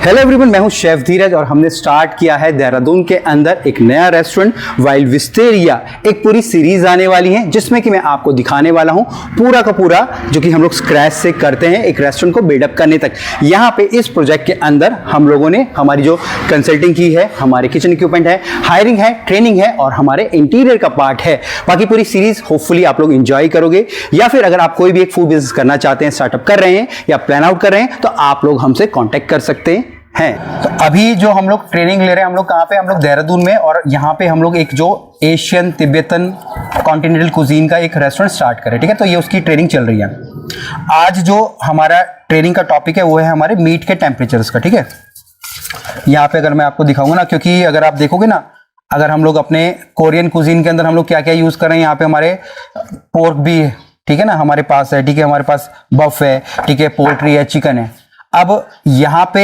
Hello everyone, मैं हूं chef धीरज और हमने स्टार्ट किया है देहरादून के अंदर एक नया रेस्टोरेंट वाइल्ड विस्टेरिया। एक पूरी सीरीज आने वाली है जिसमें कि मैं आपको दिखाने वाला हूं पूरा का पूरा जो कि हम लोग स्क्रैच से करते हैं एक रेस्टोरेंट को बिल्डअप करने तक। यहां पे इस प्रोजेक्ट के अंदर हम लोगों ने हमारी जो कंसल्टिंग की है, हमारे किचन इक्विपमेंट है, हायरिंग है, ट्रेनिंग है और हमारे इंटीरियर का पार्ट है। बाकी पूरी सीरीज होपफुली आप लोग एंजॉय करोगे, या फिर अगर आप कोई भी एक फूड बिजनेस करना चाहते हैं, स्टार्टअप कर रहे हैं या प्लान आउट कर रहे हैं तो आप लोग हमसे कॉन्टेक्ट कर सकते हैं। तो अभी जो हम लोग ट्रेनिंग ले रहे हैं, हम लोग कहाँ पे, हम लोग देहरादून में, और यहाँ पे हम लोग एक जो एशियन तिब्बतन कॉन्टिनेंटल कुजीन का एक रेस्टोरेंट स्टार्ट करें। ठीक है, तो ये उसकी ट्रेनिंग चल रही है। आज जो हमारा ट्रेनिंग का टॉपिक है वो है हमारे मीट के टेम्परेचर्स का। ठीक है, यहाँ पे अगर मैं आपको दिखाऊंगा ना, क्योंकि अगर आप देखोगे ना, अगर हम लोग अपने कोरियन कुजीन के अंदर हम लोग क्या क्या यूज कर रहे हैं, यहाँ पे हमारे पोर्क भी है, ठीक है ना, हमारे पास है, ठीक है, हमारे पास बफ है, ठीक है, पोल्ट्री है, चिकन है। अब यहाँ पे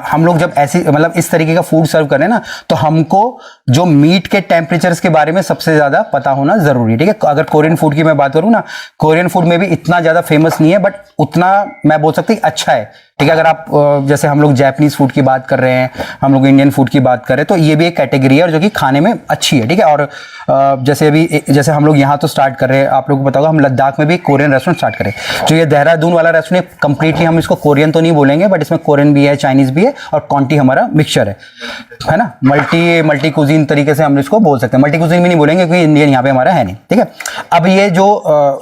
हम लोग जब ऐसी मतलब इस तरीके का फूड सर्व करें ना, तो हमको जो मीट के टेम्परेचर्स के बारे में सबसे ज्यादा पता होना जरूरी है। ठीक है, अगर कोरियन फूड की मैं बात करूँ ना, कोरियन फूड में भी इतना ज्यादा फेमस नहीं है, बट उतना मैं बोल सकती अच्छा है। ठीक है, अगर आप जैसे हम लोग जापानीज फूड की बात कर रहे हैं, हम लोग इंडियन फूड की बात कर रहे हैं, तो ये भी एक कैटेगरी है और जो कि खाने में अच्छी है। ठीक है, और जैसे हम लोग यहाँ तो स्टार्ट कर रहे हैं, आप लोगों को बताओगे हम लद्दाख में भी कोरियन रेस्टोरेंट स्टार्ट करें। जो ये देहरादून वाला रेस्टोरेंट कंप्लीटली हम इसको कोरियन तो नहीं बोलेंगे, बट इसमें कोरियन भी है, चाइनीज भी है और कॉन्टी हमारा मिक्सचर है ना, मल्टी कुजीन तरीके से हम इसको बोल सकते हैं। मल्टी कुजीन भी नहीं बोलेंगे क्योंकि इंडियन यहाँ पे हमारा है नहीं। ठीक है, अब ये जो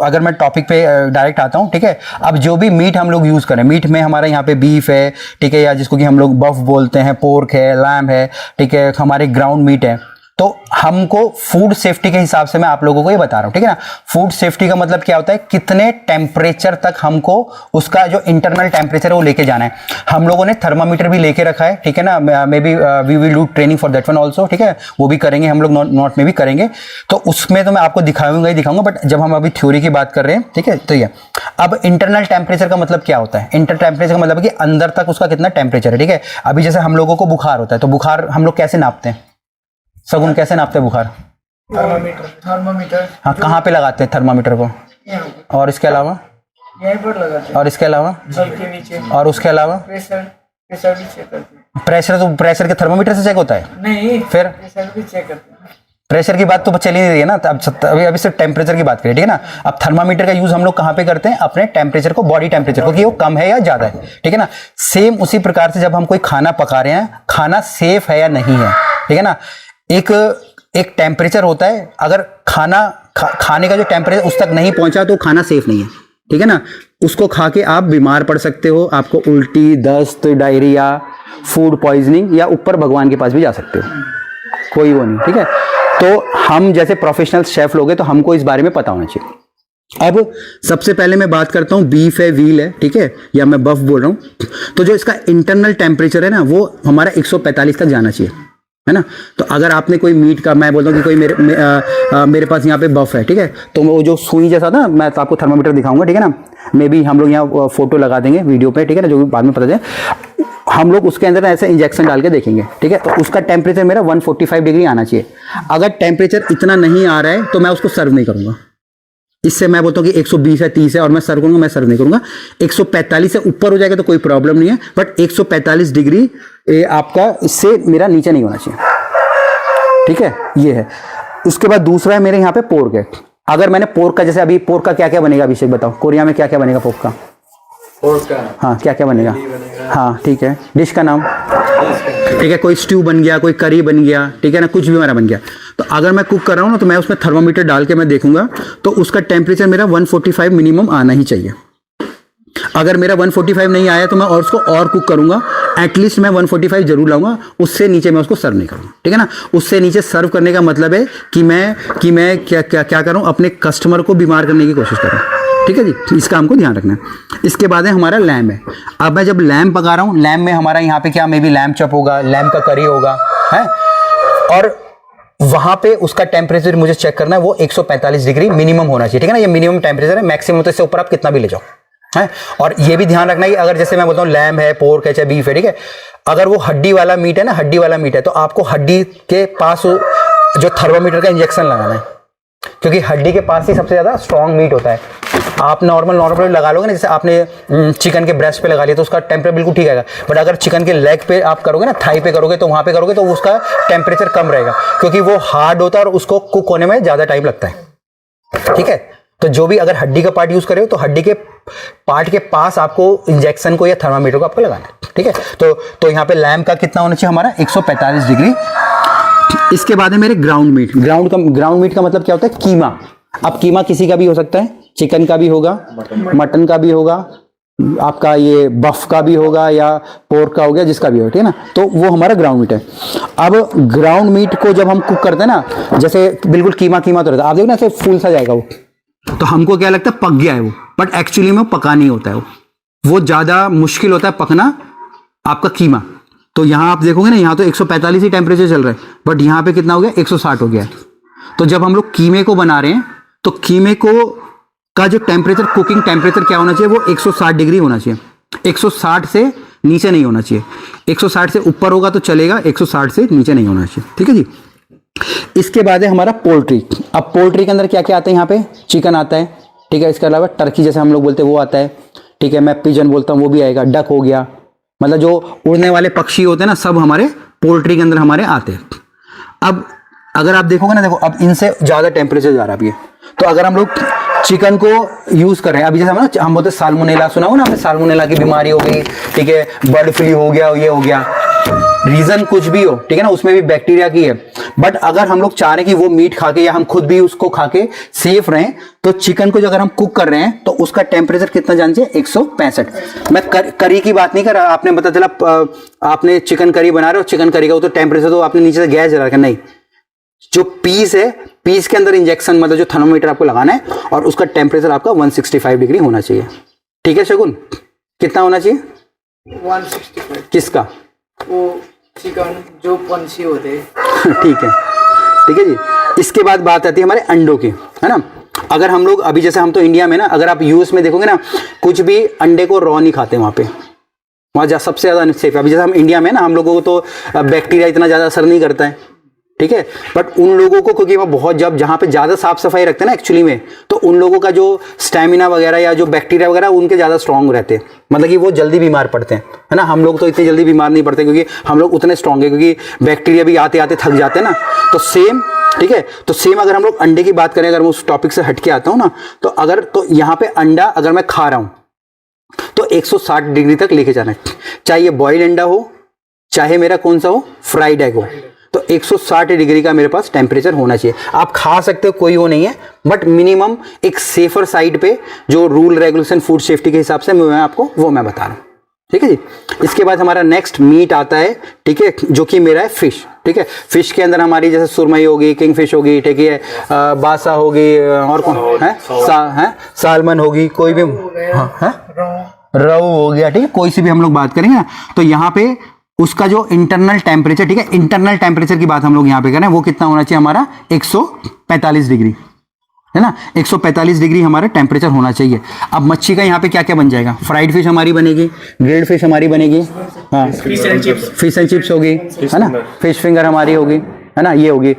अगर मैं टॉपिक पे डायरेक्ट आता हूँ, ठीक है, अब जो भी मीट हम लोग यूज करें, मीट में हमारा यहाँ पे बीफ है, ठीक है, या जिसको कि हम लोग बफ बोलते हैं, पोर्क है, लैम है, ठीक है, हमारे ग्राउंड मीट है। तो हमको फूड सेफ्टी के हिसाब से मैं आप लोगों को ये बता रहा हूं। ठीक है ना, फूड सेफ्टी का मतलब क्या होता है, कितने टेम्परेचर तक हमको उसका जो इंटरनल टेम्परेचर है वो लेके जाना है। हम लोगों ने थर्मामीटर भी लेके रखा है। ठीक है ना, maybe we will do training for that one also. ठीक है, वो भी करेंगे हम लोग, नॉट में भी करेंगे। तो उसमें तो मैं आपको दिखाऊंगा, बट जब हम अभी थ्योरी की बात कर रहे हैं, ठीक है, तो ये अब इंटरनल टेम्परेचर का मतलब क्या होता है। इंटर टेम्परेचर का मतलब है कि अंदर तक उसका कितना टेम्परेचर है। ठीक है, अभी जैसे हम लोगों को बुखार होता है, तो बुखार हम लोग कैसे नापते हैं, सगुन कैसे नापते हैं बुखार? थर्मामीटर। हाँ, कहाँ पे लगाते हैं थर्मामीटर को? और इसके अलावा यहीं पर लगाते हैं। और इसके अलावा के नीचे। और उसके अलावा प्रेशर भी चेक करते हैं। प्रेशर तो प्रेशर के थर्मामीटर से चेक होता है? नहीं, फिर प्रेशर भी चेक करते हैं। प्रेशर की बात तो चली नहीं रही है ना, अभी सिर्फ टेम्परेचर की बात करें। ठीक है ना, अब थर्मामीटर का यूज हम लोग कहाँ पे करते हैं, अपने टेम्परेचर को, बॉडी टेम्परेचर को, कि वो कम है या ज्यादा है। ठीक है ना, सेम उसी प्रकार से जब हम कोई खाना पका रहे हैं, खाना सेफ है या नहीं है। ठीक है ना, एक टेम्परेचर होता है, अगर खाने का जो टेम्परेचर उस तक नहीं पहुंचा तो खाना सेफ नहीं है। ठीक है ना, उसको खा के आप बीमार पड़ सकते हो, आपको उल्टी, दस्त, डायरिया, फूड पॉइजनिंग, या ऊपर भगवान के पास भी जा सकते हो, कोई वो नहीं। ठीक है, तो हम जैसे प्रोफेशनल शेफ लोग हैं तो हमको इस बारे में पता होना चाहिए। अब सबसे पहले मैं बात करता हूँ, बीफ है, व्हील है, ठीक है, या मैं बफ बोल रहा हूँ, तो जो इसका इंटरनल टेम्परेचर है ना, वो हमारा 145 तक जाना चाहिए, है ना। तो अगर आपने कोई मीट का, मैं बोलता हूँ कि कोई मेरे पास यहाँ पे बफ है, ठीक है, तो वो जो सुई जैसा ना, मैं तो आपको थर्मामीटर दिखाऊंगा। ठीक है ना, मे बी हम लोग यहाँ फोटो लगा देंगे वीडियो पे, ठीक है ना, जो बाद में पता चले। हम लोग उसके अंदर ऐसे इंजेक्शन डाल के देखेंगे। ठीक है, तो उसका टेम्परेचर मेरा 145 डिग्री आना चाहिए। अगर टेम्परेचर इतना नहीं आ रहा है तो मैं उसको सर्व नहीं करूंगा। इससे मैं बोलता हूँ कि 120 है, 30 है और मैं सर्व करूंगा, मैं सर्व नहीं करूंगा। 145 से ऊपर हो जाएगा तो कोई प्रॉब्लम नहीं है, बट 145 डिग्री आपका, इससे मेरा नीचे नहीं होना चाहिए। ठीक है, ये है। उसके बाद दूसरा है मेरे यहाँ पे पोर्क है। अगर मैंने पोर्क का, जैसे अभी पोर्क का क्या क्या बनेगा, अभिषेक बताओ, कोरिया में क्या क्या बनेगा पोर्क का? हाँ, क्या क्या बनेगा? हाँ, ठीक है, डिश का नाम, ठीक है, कोई स्ट्यू बन गया, कोई करी बन गया, ठीक है ना, कुछ भी हमारा बन गया। तो अगर मैं कुक कर रहा हूँ ना, तो मैं उसमें थर्मामीटर डाल के मैं देखूंगा, तो उसका टेम्परेचर मेरा 145 मिनिमम आना ही चाहिए। अगर मेरा 145 नहीं आया तो मैं और उसको और कुक करूंगा, एटलीस्ट मैं 145 जरूर लाऊंगा, उससे नीचे मैं उसको सर्व नहीं करूंगा। ठीक है ना, उससे नीचे सर्व करने का मतलब है कि मैं क्या करूं, अपने कस्टमर को बीमार करने की कोशिश करूं। ठीक है जी, इसका हमको ध्यान रखना है। इसके बाद है हमारा लैम है। अब मैं जब लैम पका रहा हूँ, लैम में हमारा यहाँ पे क्या, मे बी लैम चप होगा, लैम का करी होगा, है, और वहां पे उसका टेम्परेचर मुझे चेक करना है, वो 145 डिग्री मिनिमम होना चाहिए। ठीक है ना, ये मिनिमम टेम्परेचर है, मैक्सिमम तो इससे ऊपर आप कितना भी ले जाओ, है। और ये भी ध्यान रखना है कि अगर जैसे मैं बोलता हूँ लैम है, पोर्क है, चाहे बीफ है, ठीक है, अगर वो हड्डी वाला मीट है ना, हड्डी वाला मीट है, तो आपको हड्डी के पास जो थर्मामीटर का इंजेक्शन लगाना है, क्योंकि हड्डी के पास ही सबसे ज्यादा स्ट्रॉन्ग मीट होता है। आप नॉर्मल लगा लोगे ना, जैसे आपने चिकन के ब्रेस्ट पे लगा लिया तो उसका टेम्परेचर बिल्कुल ठीक आएगा, बट अगर चिकन के लेग पे आप करोगे ना, थाई पे करोगे, तो वहाँ पे करोगे तो उसका टेम्परेचर कम रहेगा, क्योंकि वो हार्ड होता है और उसको कुक होने में ज़्यादा टाइम लगता है। ठीक है, तो जो भी अगर हड्डी का पार्ट यूज़ करे हो तो हड्डी के पार्ट के पास आपको इंजेक्शन को या थर्मामीटर को आपको लगाना है। ठीक है, तो यहाँ पे लैम्प का कितना होना चाहिए हमारा 145 डिग्री। इसके बाद है मेरे ग्राउंड मीट। ग्राउंड मीट का मतलब क्या होता है, कीमा। अब कीमा किसी का भी हो सकता है, चिकन का भी होगा, मटन का भी होगा, आपका ये बफ का भी होगा या पोर्क का हो गया, जिसका भी हो, ठीक है ना, तो वो हमारा ग्राउंड मीट है। अब ग्राउंड मीट को जब हम कुक करते हैं ना, जैसे बिल्कुल कीमा कीमा तो रहता है, आप देखो ना ऐसे फूल सा जाएगा वो, तो हमको क्या लगता है पक गया है वो, बट एक्चुअली में वो पका नहीं होता है, वो ज़्यादा मुश्किल होता है पकना आपका कीमा। तो यहाँ आप देखोगे ना, यहाँ तो 145 ही टेम्परेचर चल रहा है, बट यहाँ पे कितना हो गया 160 हो गया है। तो जब हम लोग कीमे को बना रहे हैं तो कीमे को का जो टेम्परेचर, कुकिंग टेम्परेचर क्या होना चाहिए, वो 160 डिग्री होना चाहिए। 160 से नीचे नहीं होना चाहिए, 160 से ऊपर होगा तो चलेगा, 160 से नीचे नहीं होना चाहिए। ठीक है जी। इसके बाद है हमारा पोल्ट्री। अब पोल्ट्री के अंदर क्या क्या आता है, यहाँ पे चिकन आता है, ठीक है, इसके अलावा टर्की जैसे हम लोग बोलते हैं वो आता है, ठीक है, मैं पिजन बोलता हूँ वो भी आएगा, डक हो गया, मतलब जो उड़ने वाले पक्षी होते हैं ना, सब हमारे पोल्ट्री के अंदर हमारे आते हैं। अब अगर आप देखोगे ना, देखो अब इनसे ज़्यादा टेम्परेचर जा रहा है अभी, तो अगर हम लोग चिकन को यूज कर रहे हैं, अभी जैसे हम बोलते साल्मोनेला, सुना हो ना आपने, साल्मोनेला की बीमारी हो गई, ठीक है, बर्ड फ्लू हो गया, ये हो गया, रीजन कुछ भी हो, ठीक है ना, उसमें भी बैक्टीरिया की है। बट अगर हम लोग चाह रहे हैं कि वो मीट खा के या हम खुद भी उसको खा के सेफ रहें, तो चिकन को जो अगर हम कुक कर रहे हैं तो उसका टेम्परेचर कितना जान चाहिए, 165। मैं करी की बात नहीं कर रहा, आपने पता चला आपने चिकन करी बना रहे हो, चिकन करी का तो टेम्परेचर तो आपने नीचे से गैस जला रखा, नहीं, जो पीस है, पीस के अंदर इंजेक्शन मतलब जो थर्मोमीटर आपको लगाना है, और उसका टेम्परेचर आपका 165 डिग्री होना चाहिए। ठीक है शगुन, कितना होना चाहिए 165। किसका, वो चिकन जो पंछी होते हैं। ठीक है जी। इसके बाद बात आती है हमारे अंडों की, है ना। अगर हम लोग अभी जैसे हम तो इंडिया में ना, अगर आप यूएस में देखोगे ना, कुछ भी अंडे को रॉ नहीं खाते वहाँ पे, वहाँ सबसे ज़्यादा अनसेफ है। अभी जैसे हम इंडिया में ना, हम लोगों को तो बैक्टीरिया इतना ज़्यादा असर नहीं करता है, ठीक है, बट उन लोगों को, क्योंकि वो बहुत जहाँ पे ज़्यादा साफ सफाई रखते हैं ना एक्चुअली में, तो उन लोगों का जो स्टैमिना वगैरह या जो बैक्टीरिया वगैरह उनके ज़्यादा स्ट्रांग रहते हैं, मतलब कि वो जल्दी बीमार पड़ते हैं, है ना। हम लोग तो इतनी जल्दी बीमार नहीं पड़ते क्योंकि हम लोग उतने स्ट्रांग है, क्योंकि बैक्टीरिया भी आते आते थक जाते हैं ना। तो सेम, ठीक है, तो सेम अगर हम लोग अंडे की बात करें, अगर मैं उस टॉपिक से हट के आता हूँ ना, तो यहाँ पे अंडा अगर मैं खा रहा हूँ तो 160 डिग्री तक लेके जाना है, चाहे ये बॉइल्ड अंडा हो, चाहे मेरा कौन सा हो, फ्राइड एग हो, तो 160 डिग्री का मेरे पास टेम्परेचर होना चाहिए। आप खा सकते हो, कोई वो नहीं है, बट मिनिमम एक सेफर साइड पे जो रूल रेगुलेशन फूड सेफ्टी के हिसाब से मैं आपको वो मैं बता रहा हूँ। ठीक है जी। इसके बाद हमारा नेक्स्ट मीट आता है, ठीक है, जो कि मेरा है फिश। ठीक है, फिश के अंदर हमारी जैसे सुरमई होगी, किंग फिश होगी, ठीक है, बासा होगी, और कौन है, सालमन होगी, कोई भी, रहू हो गया, ठीक है, कोई सी भी हम लोग बात करेंगे ना, तो यहाँ पे उसका जो इंटरनल टेम्परेचर, ठीक है, इंटरनल टेम्परेचर की बात हम लोग यहाँ पे करें, वो कितना होना चाहिए हमारा 145 डिग्री, है ना, 145 डिग्री हमारा टेम्परेचर होना चाहिए। अब मच्छी का यहाँ पे क्या क्या बन जाएगा, फ्राइड फिश हमारी बनेगी, ग्रिल्ड फिश हमारी बनेगी, हाँ, फिश एंड चिप्स होगी, है ना, फिश फिंगर हमारी होगी, है ना, ये होगी।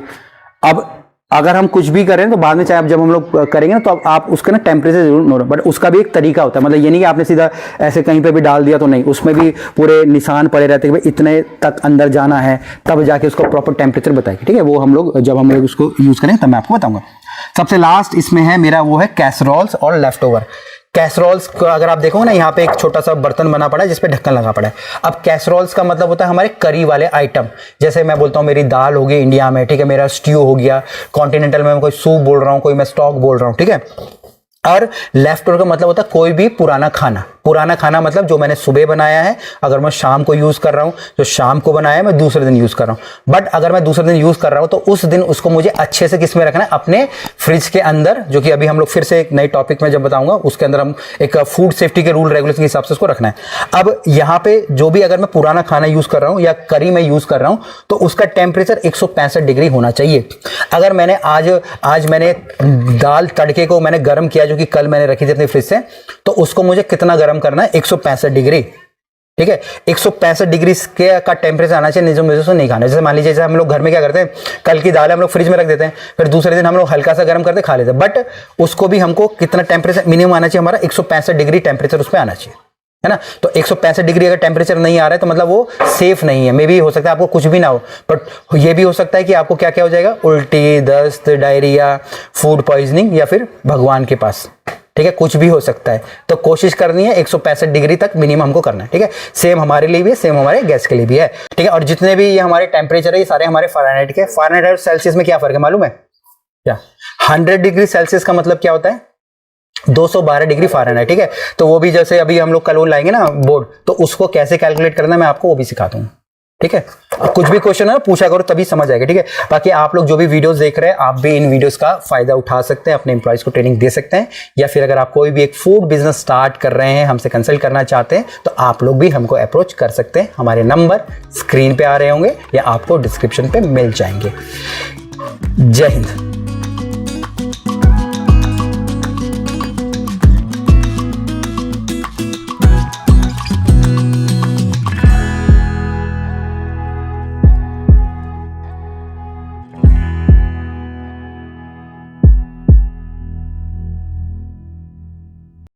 अब अगर हम कुछ भी करें तो बाद में, चाहे आप जब हम लोग करेंगे ना, तो आप उसका ना टेम्परेचर जरूर नोट, बट उसका भी एक तरीका होता है, मतलब ये नहीं कि आपने सीधा ऐसे कहीं पे भी डाल दिया, तो नहीं, उसमें भी पूरे निशान पड़े रहते हैं कि भाई इतने तक अंदर जाना है, तब जाके उसको प्रॉपर टेम्परेचर बताएगी। ठीक है, वो हम लोग जब हम लोग उसको यूज करें तब मैं आपको बताऊंगा। सबसे लास्ट इसमें है मेरा वो है कैसरोल्स और लेफ्ट ओवर। कैसरोल्स को अगर आप देखोगे ना, यहाँ पे एक छोटा सा बर्तन बना पड़ा है जिसपे ढक्कन लगा पड़ा है। अब कैसरोल्स का मतलब होता है हमारे करी वाले आइटम, जैसे मैं बोलता हूँ मेरी दाल होगी इंडिया में, ठीक है, मेरा स्ट्यू हो गया, कॉन्टिनेंटल में मैं कोई सूप बोल रहा हूँ, कोई मैं स्टॉक बोल रहा हूँ, ठीक है। और लेफ्ट ओवर का मतलब होता है कोई भी पुराना खाना। पुराना खाना मतलब जो मैंने सुबह बनाया है, अगर मैं शाम को यूज कर रहा हूं, जो शाम को बनाया है मैं दूसरे दिन यूज कर रहा हूं। बट अगर मैं दूसरे दिन यूज कर रहा हूं तो उस दिन उसको मुझे अच्छे से किस में रखना है, अपने फ्रिज के अंदर, जो कि अभी हम लोग फिर से एक नई टॉपिक में जब बताऊंगा उसके अंदर हम एक फूड सेफ्टी के रूल रेगुलेशन के हिसाब से उसको रखना है। अब यहाँ पे जो भी अगर मैं पुराना खाना यूज कर रहा हूँ या करी में यूज कर रहा हूँ, तो उसका टेम्परेचर 165 डिग्री होना चाहिए। अगर मैंने आज मैंने दाल तड़के को मैंने गर्म किया, जो कि कल मैंने रखी थी अपने फ्रिज से, तो उसको मुझे कितना गर्म करना है, 165 डिग्री। ठीक है। 165 डिग्री का टेम्परेचर आना चाहिए, जो नहीं खाना। जैसे मान लीजिए, जैसे हम लोग घर में क्या करते हैं, कल की दाल हम लोग फ्रिज में रख देते हैं, फिर दूसरे दिन हम लोग हल्का सा गर्म करके खा लेते हैं, बट उसको भी हमको कितना टेम्परेचर मिनिमम आना चाहिए, हमारा 165 डिग्री टेम्परेचर उसमें आना चाहिए, है ना। तो 165 डिग्री अगर टेम्परेचर नहीं आ रहा है तो मतलब वो सेफ नहीं है। मे भी हो सकता है आपको कुछ भी ना हो, बट ये भी हो सकता है कि आपको क्या क्या हो जाएगा, उल्टी, दस्त, डायरिया, फूड पॉइजनिंग, या फिर भगवान के पास, ठीक है, कुछ भी हो सकता है। तो कोशिश करनी है 165 डिग्री तक मिनिमम हमको करना है, ठीक है। सेम हमारे लिए भी है, सेम हमारे गैस के लिए भी है, ठीक है। और जितने भी ये हमारे टेम्परेचर है, ये सारे हमारे फ़ारेनहाइट के। फ़ारेनहाइट और सेल्सियस में क्या फर्क है मालूम है क्या? 100 डिग्री सेल्सियस का मतलब क्या होता है, 212 डिग्री फ़ारेनहाइट, ठीक है। तो वो भी जैसे अभी हम लोग कल वो लाएंगे ना बोर्ड, तो उसको कैसे कैलकुलेट करना है मैं आपको वो भी सिखा दूंगा, ठीक है। कुछ भी क्वेश्चन है पूछा करो, तभी समझ आएगा, ठीक है। बाकी आप लोग जो भी वीडियोस देख रहे हैं, आप भी इन वीडियोस का फायदा उठा सकते हैं, अपने एम्प्लॉइज को ट्रेनिंग दे सकते हैं, या फिर अगर आप कोई भी एक फूड बिजनेस स्टार्ट कर रहे हैं, हमसे कंसल्ट करना चाहते हैं, तो आप लोग भी हमको अप्रोच कर सकते हैं। हमारे नंबर स्क्रीन पे आ रहे होंगे या आपको डिस्क्रिप्शन पे मिल जाएंगे। जय हिंद।